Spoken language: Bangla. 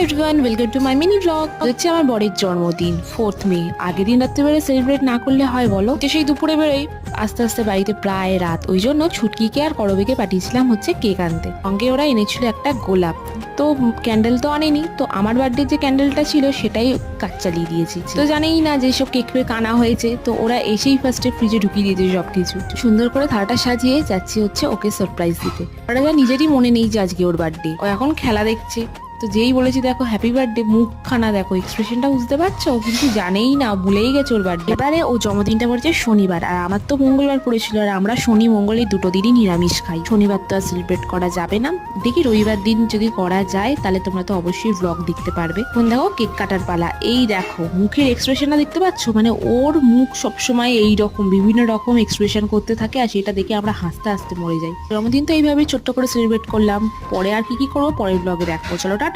Everyone, welcome to my mini blog. হচ্ছে আমার বরের জন্মদিন 4th মে। আগের দিন রাত্রিবেলা সেলিব্রেট না করলে হয় বলো? তো সেই দুপুরে বেরোই, আস্তে আস্তে বাড়িতে প্রায় রাত। ওই জন্য ছুটকিকে আর করবিকে পাঠিয়েছিলাম হচ্ছে কেক আনতে। সঙ্গে ওরা এনেছিল একটা গোলাপ। তো ক্যান্ডেল তো আনেনি, তো আমার বার্থডে যে ক্যান্ডেলটা ছিল সেটাই কাজ চালিয়ে দিয়েছি। তো জানেই না যে সব কেক ফেক আনা হয়েছে, তো ওরা এসেই ফার্স্টে ফ্রিজে ঢুকিয়ে দিয়েছে সবকিছু। সুন্দর করে থালাটা সাজিয়ে যাচ্ছি হচ্ছে ওকে সারপ্রাইজ দিতে। ওরা যা নিজেরই মনে নেই যে আজকে ওর বার্থডে, ও এখন খেলা দেখছে। তো যেই বলেছি দেখো হ্যাপি বার্থডে, মুখখানা দেখো, এক্সপ্রেশনটা বুঝতে পারছো, কিন্তু জানেই না, ভুলেই গেছে ওর বার্থডে। এবারে ও জন্মদিনটা পড়েছে শনিবার, আর আমার তো মঙ্গলবার পড়েছিল, আর আমরা শনি মঙ্গল এই দুটো দিনই নিরামিষ খাই। শনিবার তো আর সেলিব্রেট করা যাবে না, দেখি রবিবার দিন যদি করা যায় তাহলে তোমরা তো অবশ্যই ব্লগ দেখতে পারবে। এখন দেখো কেক কাটার পালা। এই দেখো মুখের এক্সপ্রেশনটা দেখতে পাচ্ছ, মানে ওর মুখ সবসময় এই রকম বিভিন্ন রকম এক্সপ্রেশন করতে থাকে, আর সেটা দেখে আমরা হাসতে হাসতে মরে যাই। জন্মদিন তো এইভাবে ছোট্ট করে সেলিব্রেট করলাম। পরে আর কি কি করবো পরের ব্লগে দেখো। চলো টাটা।